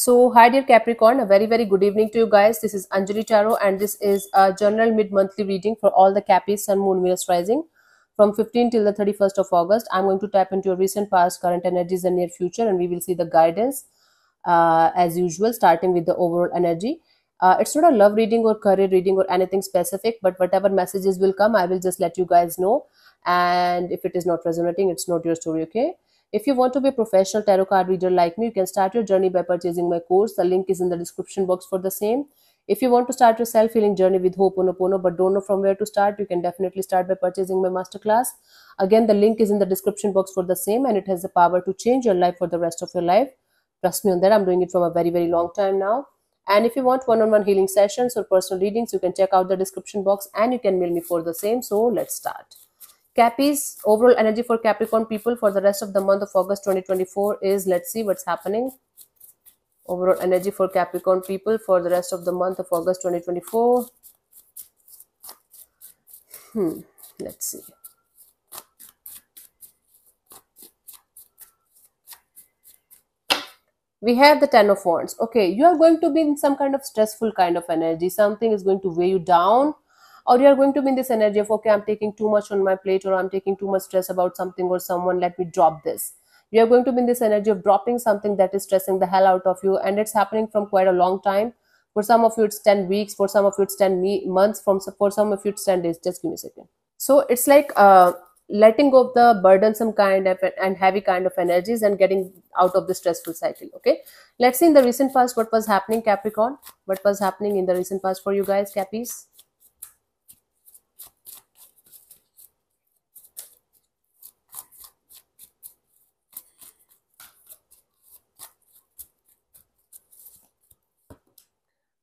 So, hi dear Capricorn, a very good evening to you guys. This is Anjali Taro, and this is a general mid-monthly reading for all the Capis, Sun, Moon, Venus rising from 15 till the 31st of August. I'm going to tap into your recent, past, current energies, and near future, and we will see the guidance as usual, starting with the overall energy. It's not a love reading or career reading or anything specific, but whatever messages will come, I will just let you guys know. And if it is not resonating, it's not your story, okay? If you want to be a professional tarot card reader like me, you can start your journey by purchasing my course. The link is in the description box for the same. If you want to start your self-healing journey with Ho'oponopono but don't know from where to start, you can definitely start by purchasing my masterclass. Again, the link is in the description box for the same, and it has the power to change your life for the rest of your life. Trust me on that. I'm doing it from a very long time now. And if you want one-on-one healing sessions or personal readings, you can check out the description box and you can mail me for the same. So let's start. Capis, overall energy for Capricorn people for the rest of the month of August 2024 is, let's see what's happening. Overall energy for Capricorn people for the rest of the month of August 2024. Let's see. We have the Ten of Wands. Okay, you are going to be in some kind of stressful kind of energy. Something is going to weigh you down, or you are going to be in this energy of, okay, I'm taking too much on my plate, or I'm taking too much stress about something or someone, let me drop this. You are going to be in this energy of dropping something that is stressing the hell out of you, and it's happening from quite a long time. For some of you, it's 10 weeks. For some of you, it's 10 months. For some of you, it's 10 days. Just give me a second. So it's like letting go of the burdensome kind of and heavy kind of energies and getting out of the stressful cycle. Okay, let's see in the recent past what was happening, Capricorn. What was happening in the recent past for you guys, Cappies?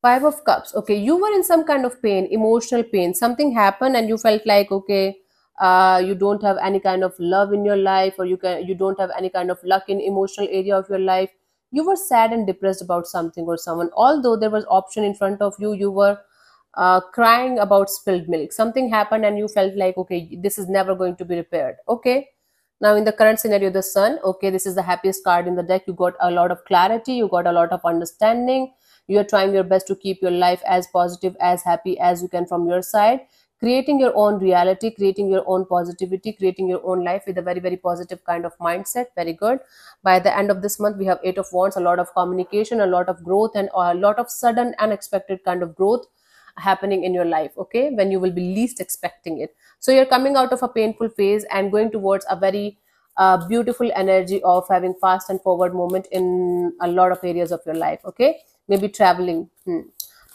Five of Cups. Okay, you were in some kind of pain, emotional pain. Something happened and you felt like, okay, you don't have any kind of love in your life, or you don't have any kind of luck in emotional area of your life. You were sad and depressed about something or someone. Although there was option in front of you, you were crying about spilled milk. Something happened and you felt like, okay, this is never going to be repaired. Okay. Now in the current scenario, the Sun. Okay, this is the happiest card in the deck. You got a lot of clarity. You got a lot of understanding. You are trying your best to keep your life as positive, as happy as you can from your side, creating your own reality, creating your own positivity, creating your own life with a very positive kind of mindset. Very good. By the end of this month, we have Eight of Wands, a lot of communication, a lot of growth, and a lot of sudden unexpected kind of growth happening in your life, okay, when you will be least expecting it. So you're coming out of a painful phase and going towards a very beautiful energy of having fast and forward moment in a lot of areas of your life. Okay, maybe traveling.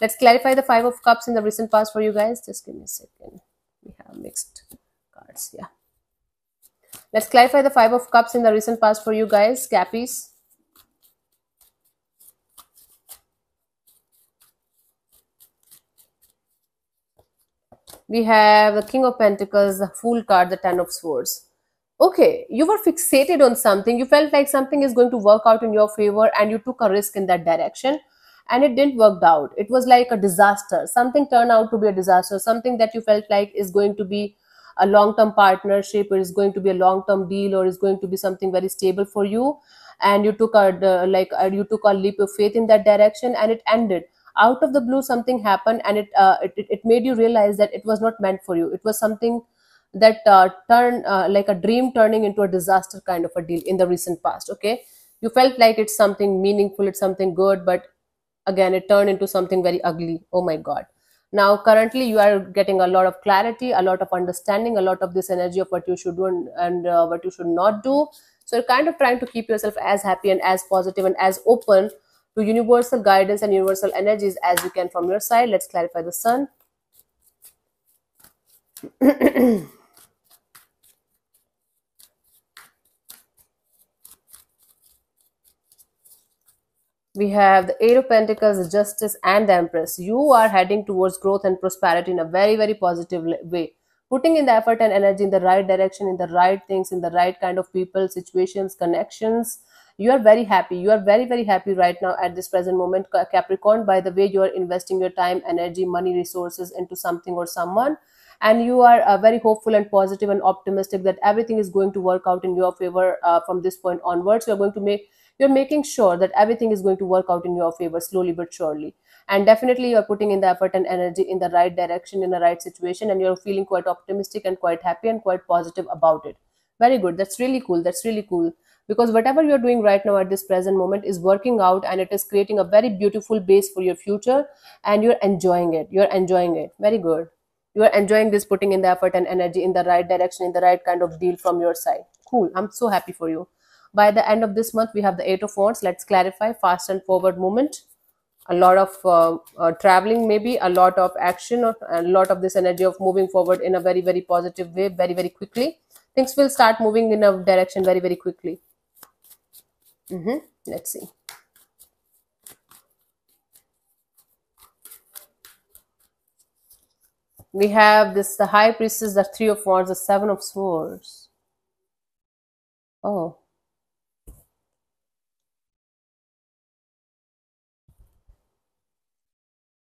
Let's clarify the Five of Cups in the recent past for you guys. Just give me a second. We have mixed cards. Yeah, let's clarify the Five of Cups in the recent past for you guys, Cappies. We have the King of Pentacles, the Fool card, the Ten of Swords. Okay, you were fixated on something. You felt like something is going to work out in your favor and you took a risk in that direction and it didn't work out. It was like a disaster. Something turned out to be a disaster. Something that you felt like is going to be a long-term partnership, or is going to be a long-term deal, or is going to be something very stable for you. And you took you took a leap of faith in that direction, and it ended out of the blue. Something happened and it made you realize that it was not meant for you. It was something that turned like a dream turning into a disaster kind of a deal in the recent past. Okay, you felt like it's something meaningful, it's something good, but again it turned into something very ugly. Oh my god. Now currently you are getting a lot of clarity, a lot of understanding, a lot of this energy of what you should do and what you should not do. So you're kind of trying to keep yourself as happy and as positive and as open to universal guidance and universal energies as you can from your side. Let's clarify the Sun. We have the Eight of Pentacles, the Justice, and the Empress. You are heading towards growth and prosperity in a very positive way. Putting in the effort and energy in the right direction, in the right things, in the right kind of people, situations, connections. You are very happy. You are very happy right now at this present moment, Capricorn, by the way you are investing your time, energy, money, resources into something or someone. And you are very hopeful and positive and optimistic that everything is going to work out in your favor from this point onwards. You are going to You're making sure that everything is going to work out in your favor slowly but surely. And definitely you're putting in the effort and energy in the right direction, in the right situation, and you're feeling quite optimistic and quite happy and quite positive about it. Very good. That's really cool. That's really cool. Because whatever you're doing right now at this present moment is working out, and it is creating a very beautiful base for your future, and you're enjoying it. You're enjoying it. Very good. You are enjoying this, putting in the effort and energy in the right direction, in the right kind of deal from your side. Cool. I'm so happy for you. By the end of this month, we have the Eight of Wands. Let's clarify fast and forward movement. A lot of traveling, maybe a lot of action, or a lot of this energy of moving forward in a very, very positive way, very, very quickly. Things will start moving in a direction very, very quickly. Let's see. We have this, the High Priestess, the Three of Wands, the Seven of Swords. Oh.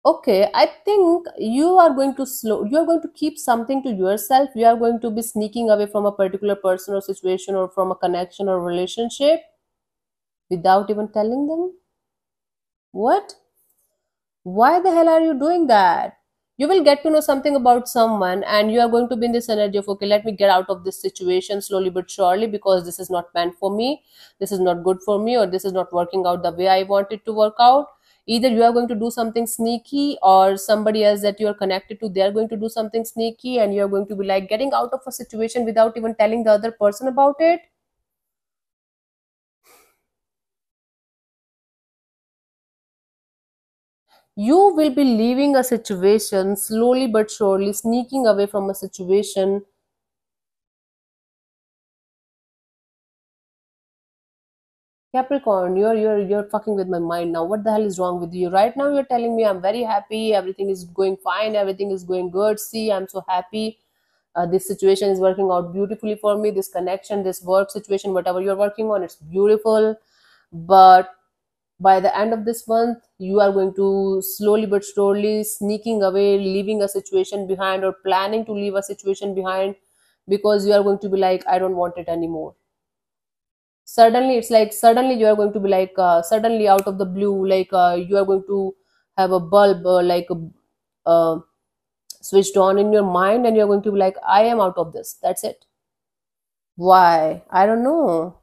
Okay, I think you are going to you are going to keep something to yourself. You are going to be sneaking away from a particular person or situation or from a connection or relationship without even telling them. What? Why the hell are you doing that? You will get to know something about someone, and you are going to be in this energy of, okay, let me get out of this situation slowly but surely, because this is not meant for me, this is not good for me, or this is not working out the way I want it to work out. Either you are going to do something sneaky, or somebody else that you are connected to, they are going to do something sneaky, and you are going to be like getting out of a situation without even telling the other person about it. You will be leaving a situation slowly but surely, sneaking away from a situation. Capricorn, you're fucking with my mind now. What the hell is wrong with you? Right now you're telling me I'm very happy, everything is going fine, everything is going good. See, I'm so happy. This situation is working out beautifully for me. This connection, this work situation, whatever you're working on, it's beautiful. But by the end of this month, you are going to slowly but surely sneaking away, leaving a situation behind, or planning to leave a situation behind, because you are going to be like, I don't want it anymore. Suddenly it's like, suddenly you are going to be like, suddenly out of the blue, like, you are going to have a bulb, switched on in your mind, and you're going to be like, I am out of this, that's it. Why? I don't know.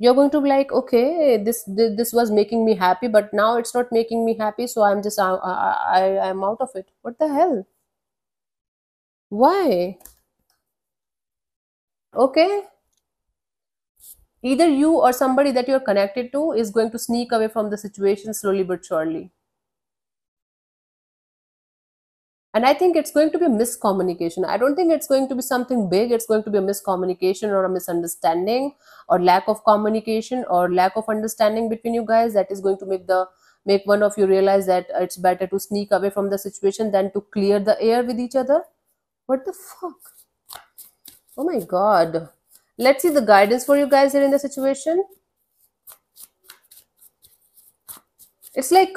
You're going to be like, okay, this was making me happy, but now it's not making me happy, so I'm just, I'm out of it. What the hell? Why? Okay, either you or somebody that you're connected to is going to sneak away from the situation slowly but surely. And I think it's going to be a miscommunication. I don't think it's going to be something big. It's going to be a miscommunication or a misunderstanding, or lack of communication or lack of understanding between you guys, that is going to make one of you realize that it's better to sneak away from the situation than to clear the air with each other. What the fuck? Oh my god. Let's see the guidance for you guys here in the situation. It's like,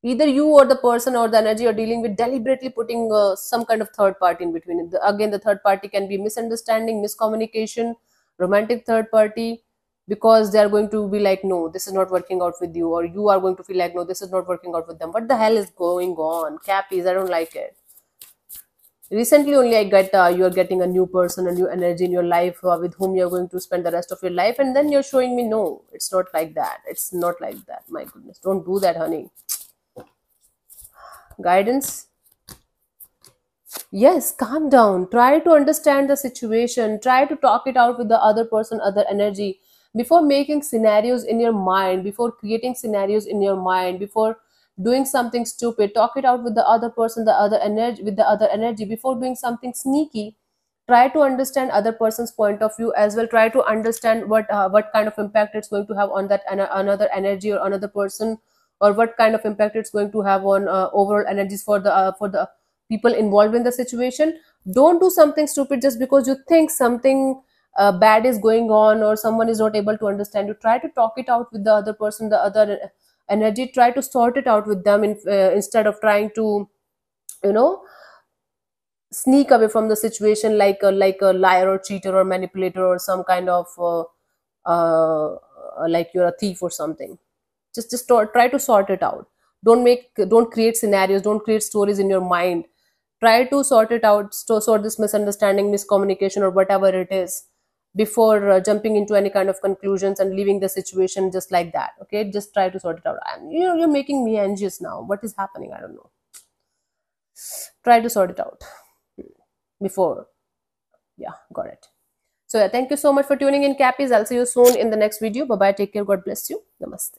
either you or the person or the energy you're dealing with deliberately putting some kind of third party in between it. Again, the third party can be misunderstanding, miscommunication, romantic third party, because they are going to be like, no, this is not working out with you, or you are going to feel like, no, this is not working out with them. What the hell is going on? Cappies, I don't like it. Recently only I get, you're getting a new person, a new energy in your life, with whom you're going to spend the rest of your life, and then you're showing me, no, it's not like that, it's not like that. My goodness, don't do that, honey. Guidance. Yes, calm down. Try to understand the situation. Try to talk it out with the other person, other energy. Before making scenarios in your mind, before creating scenarios in your mind, before doing something stupid, talk it out with the other person, the other energy, with the other energy. Before doing something sneaky, try to understand other person's point of view as well. Try to understand what kind of impact it's going to have on that another energy or another person, or what kind of impact it's going to have on overall energies for the people involved in the situation. Don't do something stupid just because you think something bad is going on, or someone is not able to understand you. Try to talk it out with the other person, the other energy. Try to sort it out with them, instead of trying to, you know, sneak away from the situation like a liar or cheater or manipulator or some kind of like you're a thief or something. Just try to sort it out. Don't create scenarios, don't create stories in your mind. Try to sort it out, sort this misunderstanding, miscommunication, or whatever it is, before jumping into any kind of conclusions and leaving the situation just like that. Okay, just try to sort it out. And you're making me anxious now. What is happening? I don't know. Try to sort it out before. Yeah, got it. So yeah, thank you so much for tuning in, Cappies. I'll see you soon in the next video. Bye bye, take care, God bless you, namaste.